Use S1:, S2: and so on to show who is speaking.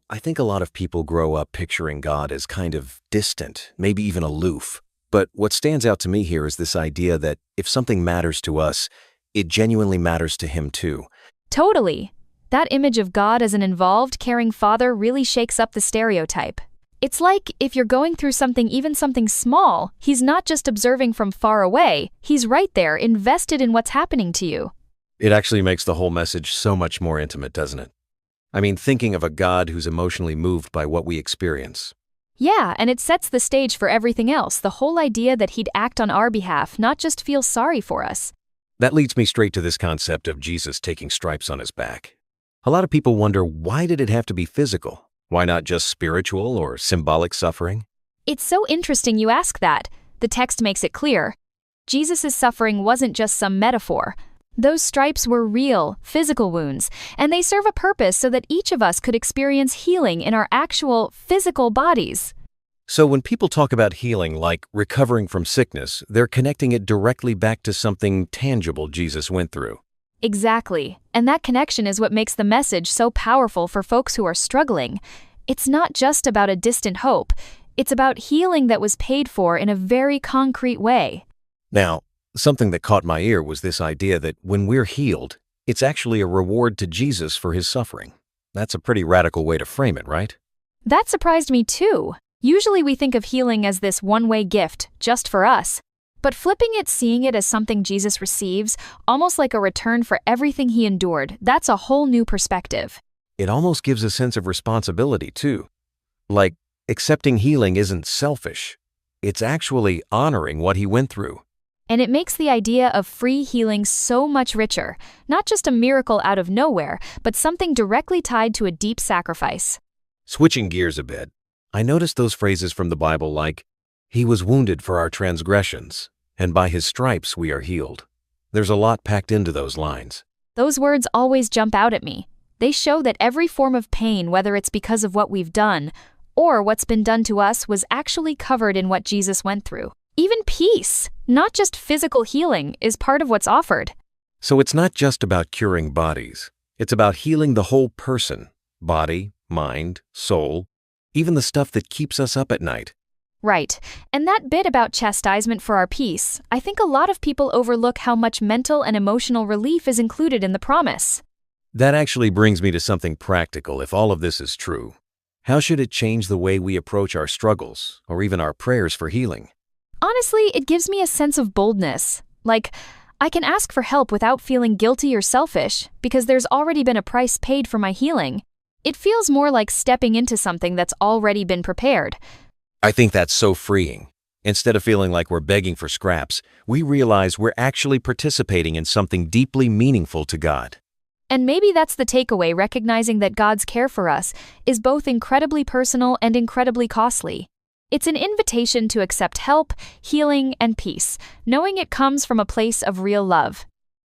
S1: I think a lot of people grow up picturing God as kind of distant, maybe even aloof. But what stands out to me here is this idea that if something matters to us, it genuinely matters to Him too.
S2: Totally. That image of God as an involved, caring father really shakes up the stereotype. It's like if you're going through something, even something small, He's not just observing from far away, He's right there, invested in what's happening to you.
S1: It actually makes the whole message so much more intimate, doesn't it? I mean, thinking of a God who's emotionally moved by what we experience.
S2: Yeah, and it sets the stage for everything else, the whole idea that He'd act on our behalf, not just feel sorry for us.
S1: That leads me straight to this concept of Jesus taking stripes on His back. A lot of people wonder, why did it have to be physical? Why not just spiritual or symbolic suffering?
S2: It's so interesting you ask that. The text makes it clear. Jesus' suffering wasn't just some metaphor. Those stripes were real, physical wounds, and they serve a purpose so that each of us could experience healing in our actual, physical bodies.
S1: So when people talk about healing, like recovering from sickness, they're connecting it directly back to something tangible Jesus went through.
S2: Exactly. And that connection is what makes the message so powerful for folks who are struggling. It's not just about a distant hope. It's about healing that was paid for in a very concrete way.
S1: Now, something that caught my ear was this idea that when we're healed, it's actually a reward to Jesus for His suffering. That's a pretty radical way to frame it, right?
S2: That surprised me too. Usually we think of healing as this one-way gift, just for us. But flipping it, seeing it as something Jesus receives, almost like a return for everything He endured, that's a whole new perspective.
S1: It almost gives a sense of responsibility, too. Like, accepting healing isn't selfish. It's actually honoring what He went through.
S2: And it makes the idea of free healing so much richer, not just a miracle out of nowhere, but something directly tied to a deep sacrifice.
S1: Switching gears a bit, I noticed those phrases from the Bible like, He was wounded for our transgressions, and by His stripes we are healed. There's a lot packed into those lines.
S2: Those words always jump out at me. They show that every form of pain, whether it's because of what we've done or what's been done to us, was actually covered in what Jesus went through. Even peace, not just physical healing, is part of what's offered.
S1: So it's not just about curing bodies. It's about healing the whole person, body, mind, soul, even the stuff that keeps us up at night.
S2: Right. And that bit about chastisement for our peace, I think a lot of people overlook how much mental and emotional relief is included in the promise.
S1: That actually brings me to something practical if all of this is true. How should it change the way we approach our struggles, or even our prayers for healing?
S2: Honestly, it gives me a sense of boldness. Like, I can ask for help without feeling guilty or selfish, because there's already been a price paid for my healing. It feels more like stepping into something that's already been prepared.
S1: I think that's so freeing. Instead of feeling like we're begging for scraps, we realize we're actually participating in something deeply meaningful to God.
S2: And maybe that's the takeaway, recognizing that God's care for us is both incredibly personal and incredibly costly. It's an invitation to accept help, healing, and peace, knowing it comes from a place of real love.